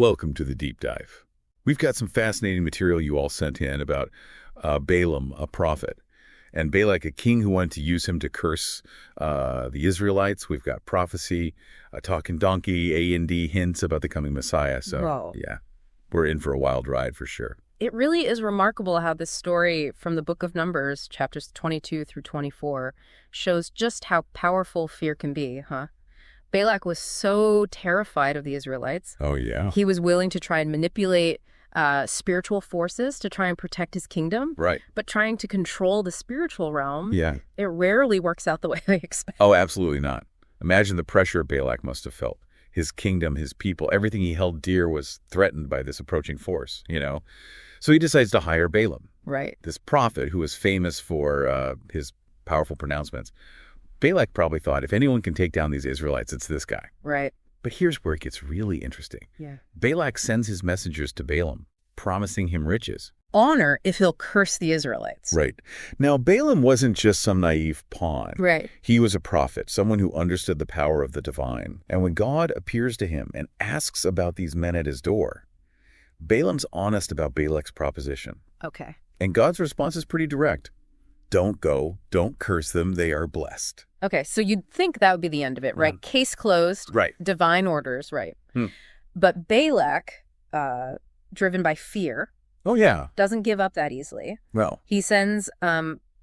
Welcome to the Deep Dive. We've got some fascinating material you all sent in about Balaam, a prophet, and Balak, a king who wanted to use him to curse the Israelites. We've got prophecy, a talking donkey, A&D hints about the coming Messiah. So, Whoa. yeah, we're in for a wild ride for sure. It really is remarkable how this story from the book of Numbers, chapters 22 through 24, shows just how powerful fear can be, huh? Balak was so terrified of the Israelites. Oh, yeah. He was willing to try and manipulate spiritual forces to try and protect his kingdom. Right. But trying to control the spiritual realm, Yeah. it rarely works out the way they expect. Oh, absolutely not. Imagine the pressure Balak must have felt. His kingdom, his people, everything he held dear was threatened by this approaching force, So he decides to hire Balaam, Right. this prophet who was famous for his powerful pronouncements. Balak probably thought, if anyone can take down these Israelites, it's this guy. Right. But here's where it gets really interesting. Yeah. Balak sends his messengers to Balaam, promising him riches. Honor if he'll curse the Israelites. Right. Now, Balaam wasn't just some naive pawn. Right. He was a prophet, someone who understood the power of the divine. And when God appears to him and asks about these men at his door, Balaam's honest about Balak's proposition. Okay. And God's response is pretty direct. Don't go. Don't curse them. They are blessed. Okay, so you'd think that would be the end of it, right? Case closed. Right. Divine orders, right. But Balak, driven by fear, Oh, yeah. doesn't give up that easily. Well, He sends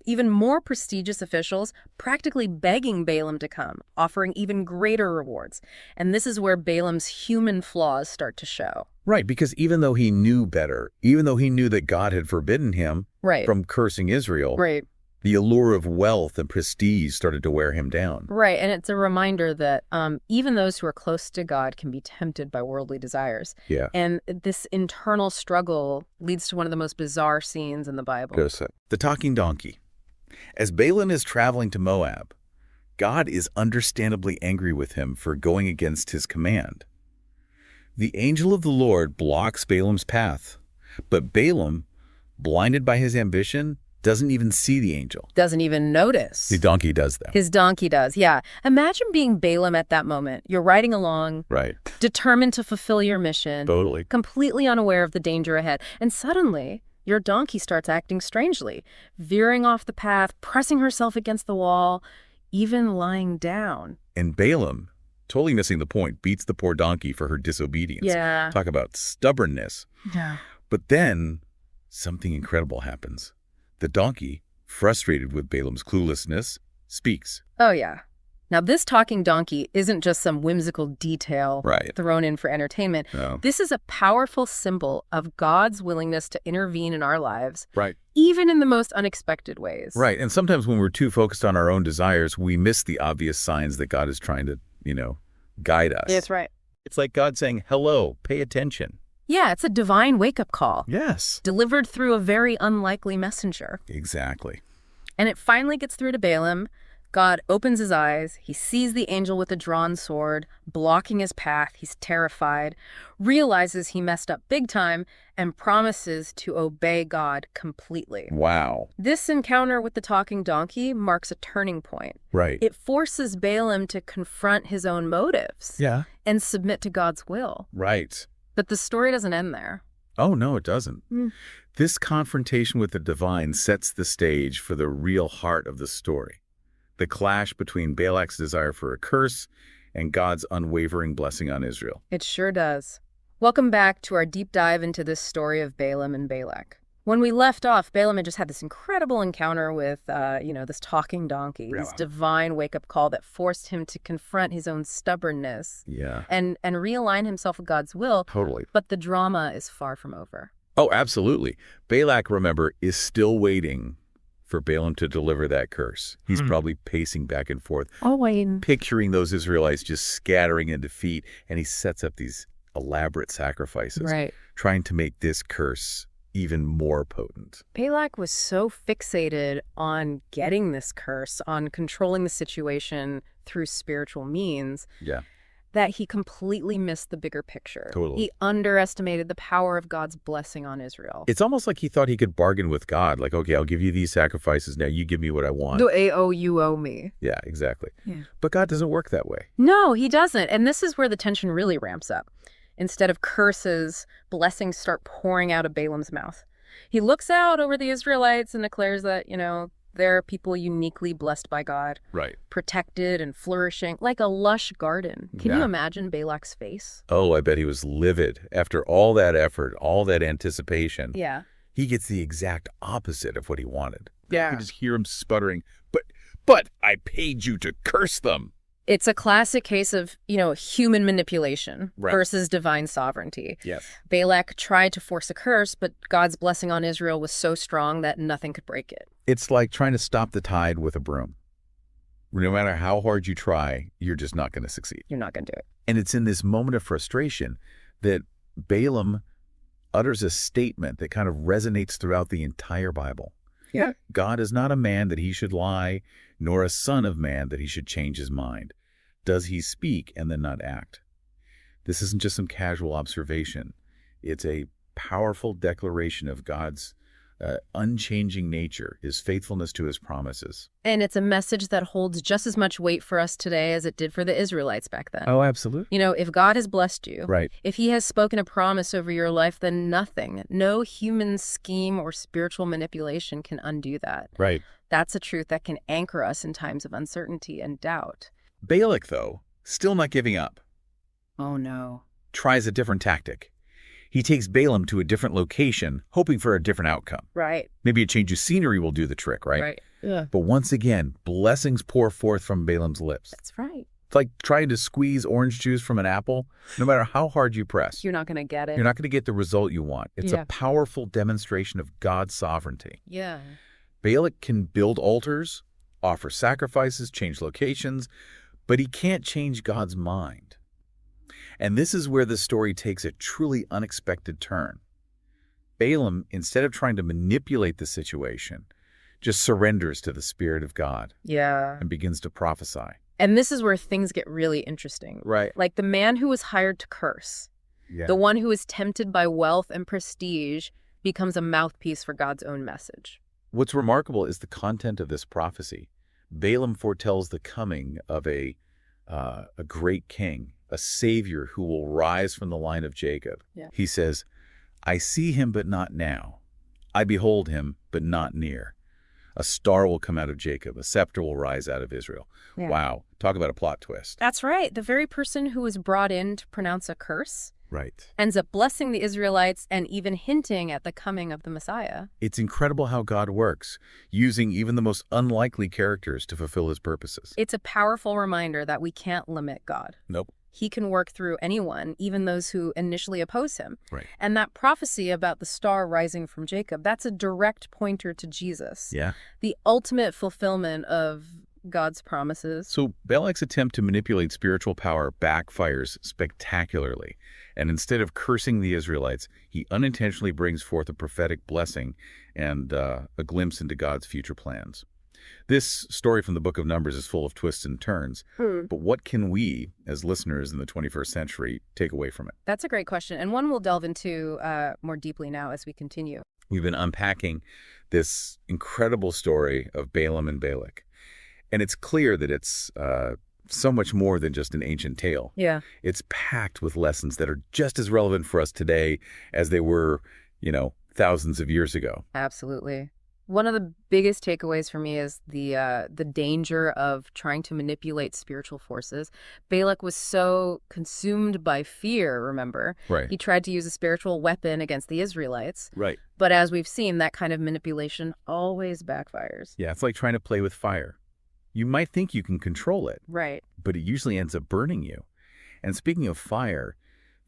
even more prestigious officials practically begging Balaam to come, offering even greater rewards. And this is where Balaam's human flaws start to show. right, because even though he knew better, even though he knew that God had forbidden him Right. from cursing Israel, Right. the allure of wealth and prestige started to wear him down. Right, and it's a reminder that even those who are close to God can be tempted by worldly desires. Yeah. And this internal struggle leads to one of the most bizarre scenes in the Bible. The talking donkey. As Balaam is traveling to Moab, God is understandably angry with him for going against his command. The angel of the Lord blocks Balaam's path, but Balaam, blinded by his ambition, doesn't even see the angel. Doesn't even notice. The donkey does that. His donkey does, yeah. Imagine being Balaam at that moment. You're riding along, Right. determined to fulfill your mission, Totally. completely unaware of the danger ahead. And suddenly, your donkey starts acting strangely, veering off the path, pressing herself against the wall, even lying down. And Balaam, totally missing the point, beats the poor donkey for her disobedience. Yeah. Talk about stubbornness. Yeah. But then something incredible happens. The donkey, frustrated with Balaam's cluelessness, speaks. Oh, yeah. Now, this talking donkey isn't just some whimsical detail Right. thrown in for entertainment. No. This is a powerful symbol of God's willingness to intervene in our lives, Right. even in the most unexpected ways. Right. And sometimes when we're too focused on our own desires, we miss the obvious signs that God is trying to, guide us. That's right. It's like God saying, hello, pay attention. Yeah, it's a divine wake-up call, Yes. delivered through a very unlikely messenger. Exactly. And it finally gets through to Balaam. God opens his eyes. He sees the angel with a drawn sword, blocking his path. He's terrified, realizes he messed up big time, and promises to obey God completely. Wow. This encounter with the talking donkey marks a turning point. Right. It forces Balaam to confront his own motives Yeah. and submit to God's will. Right. But the story doesn't end there. Oh, no, it doesn't. Mm. This confrontation with the divine sets the stage for the real heart of the story. The clash between Balak's desire for a curse and God's unwavering blessing on Israel. It sure does. Welcome back to our deep dive into this story of Balaam and Balak. When we left off, Balaam had just had this incredible encounter with, this talking donkey, this divine wake-up call that forced him to confront his own stubbornness Yeah. and realign himself with God's will. Totally. But the drama is far from over. Oh, absolutely. Balak, remember, is still waiting for Balaam to deliver that curse. He's probably pacing back and forth, picturing those Israelites just scattering in defeat, and he sets up these elaborate sacrifices, Right. trying to make this curse even more potent. Balak was so fixated on getting this curse, on controlling the situation through spiritual means, Yeah. that he completely missed the bigger picture. Totally. He underestimated the power of God's blessing on Israel. It's almost like he thought he could bargain with God, like, okay, I'll give you these sacrifices, now you give me what I want. The AO you owe me. Yeah, exactly. Yeah. But God doesn't work that way. No, he doesn't. And this is where the tension really ramps up. Instead of curses, blessings start pouring out of Balaam's mouth. He looks out over the Israelites and declares that, they're people uniquely blessed by God. Right. Protected and flourishing, like a lush garden. Can you imagine Balak's face? Oh, I bet he was livid. After all that effort, all that anticipation, Yeah. he gets the exact opposite of what he wanted. Yeah. You can just hear him sputtering, but I paid you to curse them. It's a classic case of, human manipulation versus divine sovereignty. Yes. Balak tried to force a curse, but God's blessing on Israel was so strong that nothing could break it. It's like trying to stop the tide with a broom. No matter how hard you try, you're just not going to succeed. You're not going to do it. And it's in this moment of frustration that Balaam utters a statement that kind of resonates throughout the entire Bible. Yeah. God is not a man that he should lie, nor a son of man that he should change his mind. Does he speak and then not act? This isn't just some casual observation. It's a powerful declaration of God's unchanging nature, his faithfulness to his promises. And it's a message that holds just as much weight for us today as it did for the Israelites back then. Oh, absolutely. If God has blessed you, Right. if he has spoken a promise over your life, then nothing, no human scheme or spiritual manipulation can undo that. Right. That's a truth that can anchor us in times of uncertainty and doubt. Balak, though, still not giving up, Oh, no. tries a different tactic. He takes Balaam to a different location, hoping for a different outcome. Right. Maybe a change of scenery will do the trick, right? Right. Yeah. But once again, blessings pour forth from Balaam's lips. That's right. It's like trying to squeeze orange juice from an apple. No matter how hard you press, You're not going to get it. you're not going to get the result you want. It's Yeah. a powerful demonstration of God's sovereignty. Yeah. Balak can build altars, offer sacrifices, change locations, but he can't change God's mind. And this is where the story takes a truly unexpected turn. Balaam, instead of trying to manipulate the situation, just surrenders to the Spirit of God Yeah. and begins to prophesy. And this is where things get really interesting. Right. Like the man who was hired to curse, Yeah. the one who is tempted by wealth and prestige, becomes a mouthpiece for God's own message. What's remarkable is the content of this prophecy. Balaam foretells the coming of a great king, a savior who will rise from the line of Jacob. Yeah. He says, I see him, but not now. I behold him, but not near. A star will come out of Jacob. A scepter will rise out of Israel. Yeah. Wow. Talk about a plot twist. That's right. The very person who was brought in to pronounce a curse Right. ends up blessing the Israelites and even hinting at the coming of the Messiah. It's incredible how God works, using even the most unlikely characters to fulfill his purposes. It's a powerful reminder that we can't limit God. Nope. He can work through anyone, even those who initially oppose him. Right. And that prophecy about the star rising from Jacob, that's a direct pointer to Jesus. Yeah. The ultimate fulfillment of God's promises. So Balak's attempt to manipulate spiritual power backfires spectacularly. And instead of cursing the Israelites, he unintentionally brings forth a prophetic blessing and a glimpse into God's future plans. This story from the book of Numbers is full of twists and turns. But what can we, as listeners in the 21st century, take away from it? That's a great question, and one we'll delve into more deeply now as we continue. We've been unpacking this incredible story of Balaam and Balak. And it's clear that it's so much more than just an ancient tale. Yeah. It's packed with lessons that are just as relevant for us today as they were, thousands of years ago. Absolutely. One of the biggest takeaways for me is the danger of trying to manipulate spiritual forces. Balak was so consumed by fear, remember? Right. He tried to use a spiritual weapon against the Israelites. Right. But as we've seen, that kind of manipulation always backfires. Yeah, it's like trying to play with fire. You might think you can control it, Right. but it usually ends up burning you. And speaking of fire,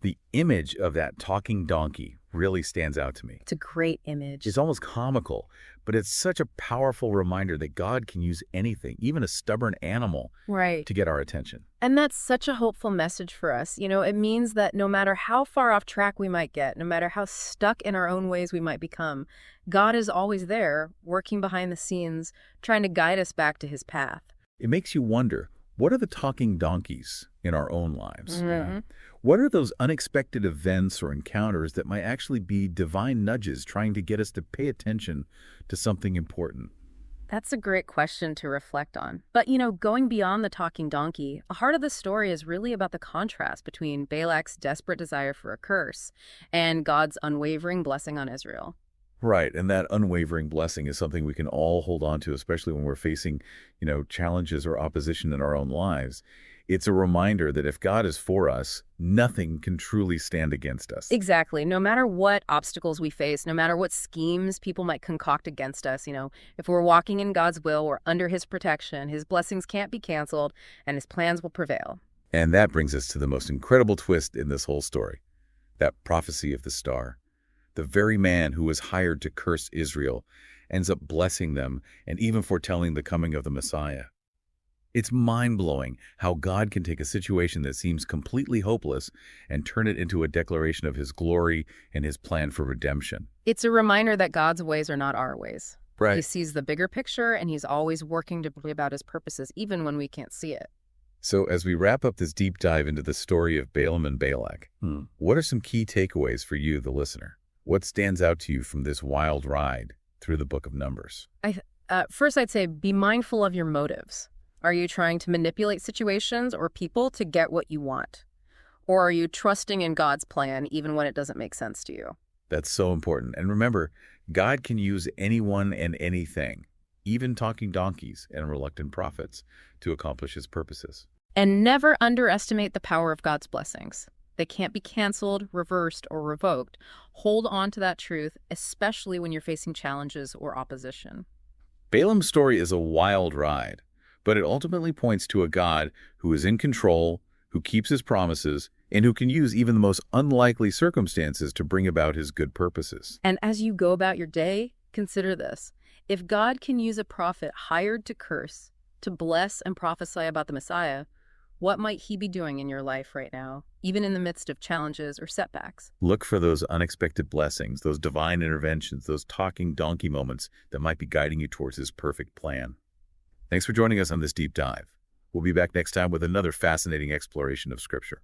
the image of that talking donkey really stands out to me. It's a great image. It's almost comical, but it's such a powerful reminder that God can use anything, even a stubborn animal, Right. to get our attention. And that's such a hopeful message for us. It means that no matter how far off track we might get, no matter how stuck in our own ways we might become, God is always there, working behind the scenes, trying to guide us back to his path. It makes you wonder, what are the talking donkeys in our own lives? Mhm. What are those unexpected events or encounters that might actually be divine nudges trying to get us to pay attention to something important? That's a great question to reflect on. But, going beyond the talking donkey, a heart of the story is really about the contrast between Balak's desperate desire for a curse and God's unwavering blessing on Israel. Right, and that unwavering blessing is something we can all hold on to, especially when we're facing, challenges or opposition in our own lives. It's a reminder that if God is for us, nothing can truly stand against us. Exactly. No matter what obstacles we face, no matter what schemes people might concoct against us, if we're walking in God's will, we're under his protection, his blessings can't be canceled, and his plans will prevail. And that brings us to the most incredible twist in this whole story, that prophecy of the star. The very man who was hired to curse Israel ends up blessing them and even foretelling the coming of the Messiah. It's mind-blowing how God can take a situation that seems completely hopeless and turn it into a declaration of his glory and his plan for redemption. It's a reminder that God's ways are not our ways. Right. He sees the bigger picture, and he's always working to bring about his purposes, even when we can't see it. So as we wrap up this deep dive into the story of Balaam and Balak, what are some key takeaways for you, the listener? What stands out to you from this wild ride through the book of Numbers? First, I'd say be mindful of your motives. Are you trying to manipulate situations or people to get what you want? Or are you trusting in God's plan even when it doesn't make sense to you? That's so important. And remember, God can use anyone and anything, even talking donkeys and reluctant prophets, to accomplish his purposes. And never underestimate the power of God's blessings. They can't be canceled, reversed, or revoked. Hold on to that truth, especially when you're facing challenges or opposition. Balaam's story is a wild ride, but it ultimately points to a God who is in control, who keeps his promises, and who can use even the most unlikely circumstances to bring about his good purposes. And as you go about your day, consider this. If God can use a prophet hired to curse, to bless and prophesy about the Messiah, what might he be doing in your life right now, even in the midst of challenges or setbacks? Look for those unexpected blessings, those divine interventions, those talking donkey moments that might be guiding you towards his perfect plan. Thanks for joining us on this deep dive. We'll be back next time with another fascinating exploration of Scripture.